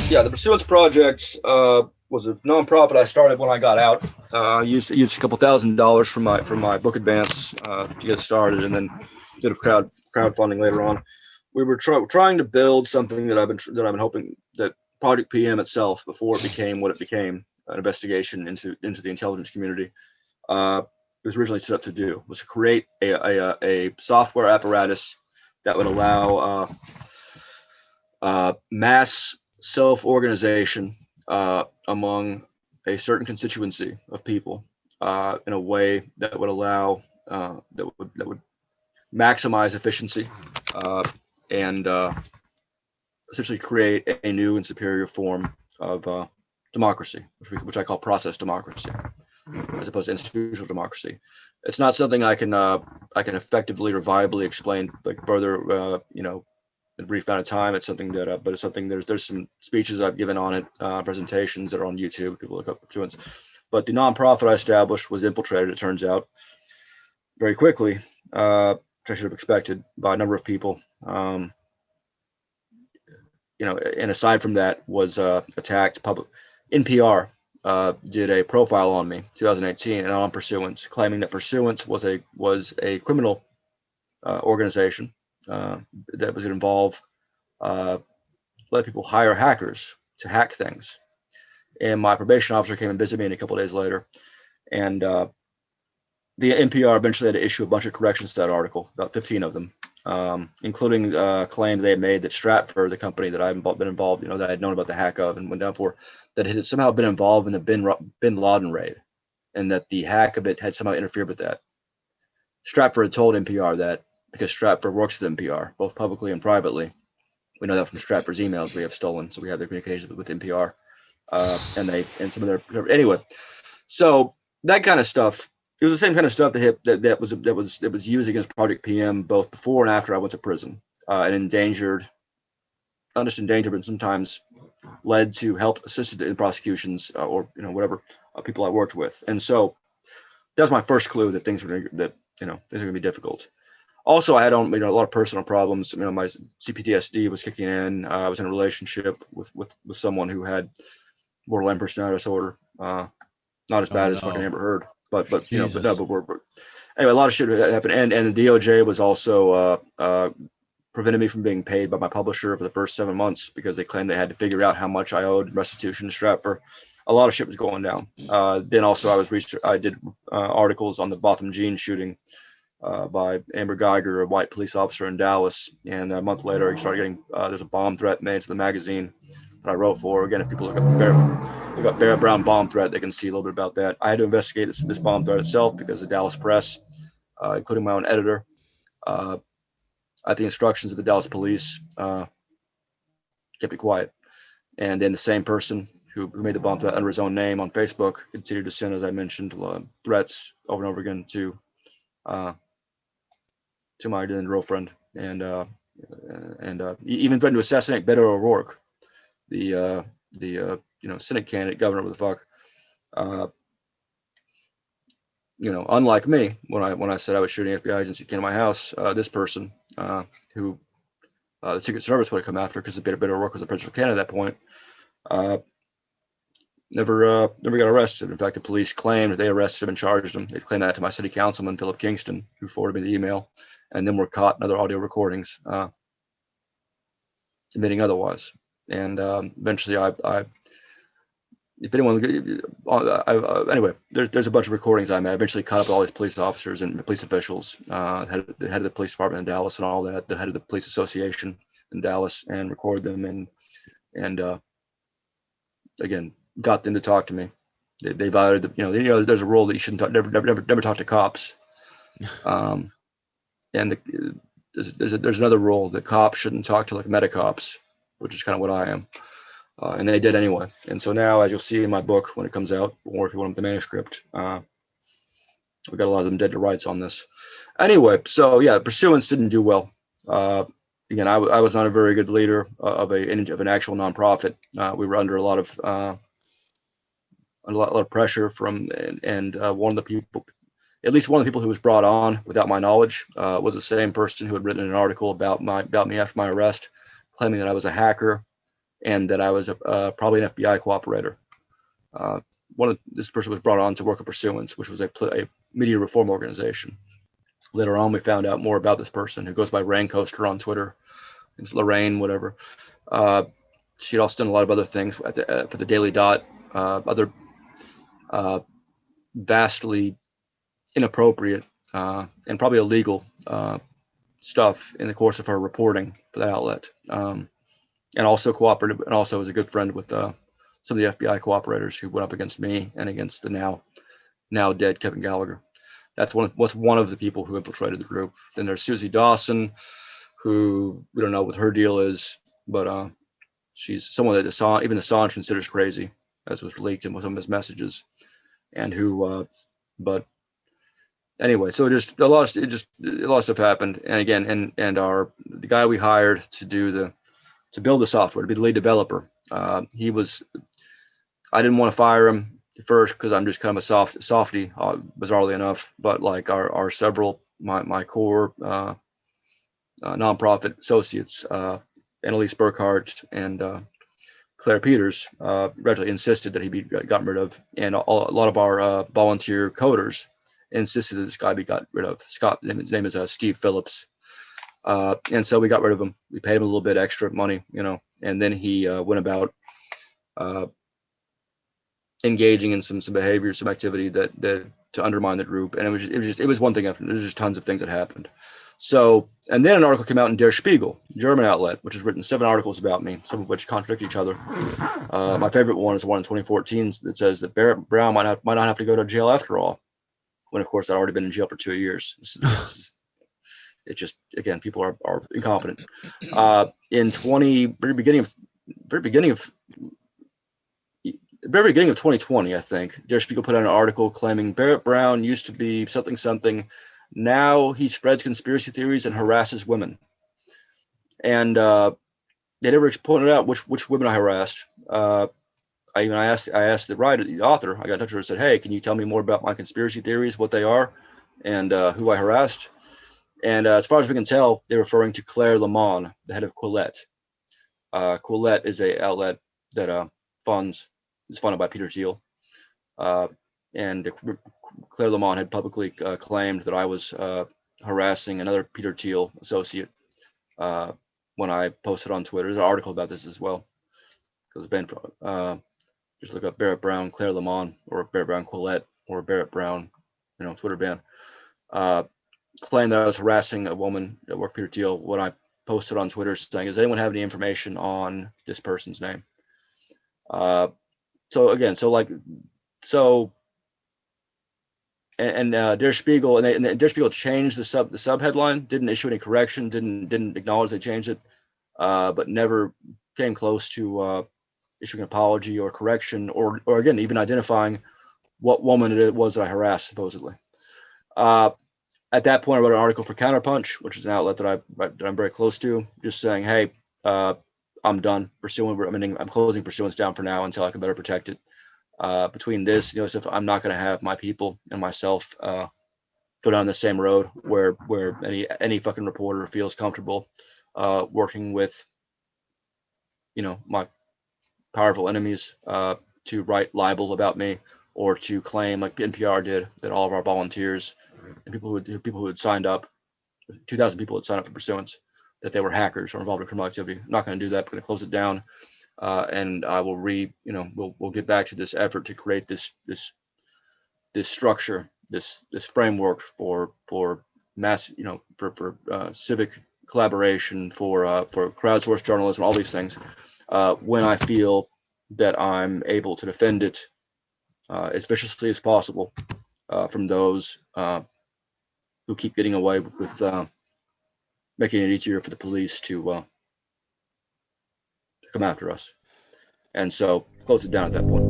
Yeah, the Pursuance Project was a nonprofit I started when I got out. I used a couple $1,000s from my book advance to get started, and then did a crowdfunding later on. We were trying to build something that I've been hoping that Project PM itself, before it became what it became, an investigation into the intelligence community, it was originally set up to do, was to create a software apparatus that would allow mass self-organization among a certain constituency of people in a way that would allow that would maximize efficiency and essentially create a new and superior form of democracy, which I call process democracy, as opposed to institutional democracy. It's not something I can effectively or viably explain like further, in a brief amount of time. It's something that, but it's something. There's some speeches I've given on it, presentations that are on YouTube. People look up Pursuance. But the nonprofit I established was infiltrated, it turns out, very quickly, which I should have expected, by a number of people. And aside from that, was attacked. NPR did a profile on me, 2018, and on Pursuance, claiming that Pursuance was a criminal organization that was involved. Let people hire hackers to hack things. And my probation officer came and visited me a couple of days later, and the NPR eventually had to issue a bunch of corrections to that article, about 15 of them, including a claim they had made that Stratford, the company that I've been involved, that I had known about the hack of and went down for, that it had somehow been involved in the bin Laden raid, and that the hack of it had somehow interfered with that. Stratford had told NPR that, because Stratford works with NPR, both publicly and privately. We know that from Stratford's emails we have stolen, so we have their communications with NPR, and some of their anyway. So that kind of stuff. It was the same kind of stuff that was used against Project PM both before and after I went to prison, and not just endangered, but sometimes led to help assisted in prosecutions or whatever people I worked with. And so that was my first clue that things were going to be difficult. Also, I had a lot of personal problems. My CPTSD was kicking in. I was in a relationship with someone who had borderline personality disorder. Not as bad as fucking Amber Heard, but anyway, a lot of shit happened. And the DOJ was also prevented me from being paid by my publisher for the first 7 months because they claimed they had to figure out how much I owed restitution to Stratford. A lot of shit was going down. Then also I did articles on the Botham Jean shooting by Amber Geiger, a white police officer in Dallas. And a month later, I started getting, there's a bomb threat made to the magazine that I wrote for. Again, if people look up Barrett Brown bomb threat, they can see a little bit about that. I had to investigate this bomb threat itself because the Dallas press, including my own editor, at the instructions of the Dallas police, kept it quiet. And then the same person who made the bomb threat under his own name on Facebook continued to send, as I mentioned, threats over and over again to my then girlfriend, and even threatened to assassinate Beto O'Rourke, the Senate candidate, governor, what the fuck. Unlike me, when I said I was shooting FBI agents who came to my house, this person who the Secret Service would have come after because Beto O'Rourke was a presidential candidate at that point, never got arrested. In fact, the police claimed they arrested him and charged him. They claimed that to my city councilman, Philip Kingston, who forwarded me the email, and then were caught in other audio recordings admitting otherwise. And eventually, if anyone, anyway, there's a bunch of recordings I made. I eventually caught up with all these police officers and police officials, the head of the police department in Dallas and all that, the head of the police association in Dallas, and recorded them and again, got them to talk to me. They violated there's a rule that you shouldn't never talk to cops. And there's another rule that cops shouldn't talk to like metacops, which is kind of what I am. And they did anyway. And so now, as you'll see in my book when it comes out, or if you want the manuscript, we got a lot of them dead to rights on this. Anyway, so yeah, Pursuance didn't do well. Again, I was not a very good leader of an actual nonprofit. We were under a lot of pressure from, and one of the people, at least one of the people who was brought on without my knowledge, was the same person who had written an article about me after my arrest, claiming that I was a hacker, and that I was probably an FBI cooperator. This person was brought on to work at Pursuance, which was a media reform organization. Later on, we found out more about this person, who goes by Rain Coaster on Twitter. It's Lorraine, whatever. She'd also done a lot of other things for the Daily Dot, other vastly inappropriate and probably illegal stuff in the course of her reporting for that outlet, and also cooperated, and also was a good friend with some of the FBI cooperators who went up against me and against the now dead Kevin Gallagher. That's one of the people who infiltrated the group. Then there's Susie Dawson, who we don't know what her deal is, but she's someone that even Assange considers crazy, as was leaked in some of his messages, and who, but anyway, so a lot of stuff happened, and again, and the guy we hired to build the software, to be the lead developer, I didn't want to fire him at first because I'm just kind of a softy, bizarrely enough. But like our several my core nonprofit associates, Annalise Burkhardt and Claire Peters, gradually insisted that he be gotten rid of, and a lot of our volunteer coders insisted that this guy be got rid of. His name is Steve Phillips, and so we got rid of him. We paid him a little bit extra money, and then he went about engaging in some behavior, some activity that to undermine the group, and it was one thing after. There's just tons of things that happened. So, and then an article came out in Der Spiegel, German outlet, which has written 7 articles about me, some of which contradict each other. My favorite one is the one in 2014 that says that Barrett Brown might not have to go to jail after all, when of course I'd already been in jail for 2 years. It just, again, people are incompetent. In very beginning of 2020, I think, Der Spiegel put out an article claiming Barrett Brown used to be something. Now he spreads conspiracy theories and harasses women. And they never pointed out which women I harassed. I asked the author. I got in touch with her and said, "Hey, can you tell me more about my conspiracy theories, what they are, and who I harassed?" And as far as we can tell, they're referring to Claire Lamont, the head of Quillette. Quillette is a outlet that is funded by Peter Thiel, and Claire Lamont had publicly claimed that I was harassing another Peter Thiel associate when I posted on Twitter. There's an article about this as well. Because just look up Barrett Brown, Claire Lamont, or Barrett Brown Quillette, or Barrett Brown, Twitter ban. Claimed that I was harassing a woman that worked for Peter Thiel when I posted on Twitter saying, "Does anyone have any information on this person's name?" And Der Spiegel and Der Spiegel changed the sub headline, didn't issue any correction, didn't acknowledge they changed it, but never came close to issuing an apology or correction, or again even identifying what woman it was that I harassed supposedly. At that point, I wrote an article for Counterpunch, which is an outlet that I'm very close to, just saying, "Hey, I'm done pursuing. I'm closing Pursuance down for now until I can better protect it. Between this, if I'm not going to have my people and myself go down the same road where any fucking reporter feels comfortable working with, my powerful enemies to write libel about me, or to claim, like NPR did, that all of our volunteers and people who had signed up, 2,000 people had signed up for Pursuance, that they were hackers or involved in criminal activity. I'm not going to do that. I'm going to close it down, and I will we'll get back to this effort to create this structure, this framework for mass, for civic collaboration, for crowdsourced journalism, all these things. When I feel that I'm able to defend it as viciously as possible from those who keep getting away with making it easier for the police to come after us. And so close it down at that point.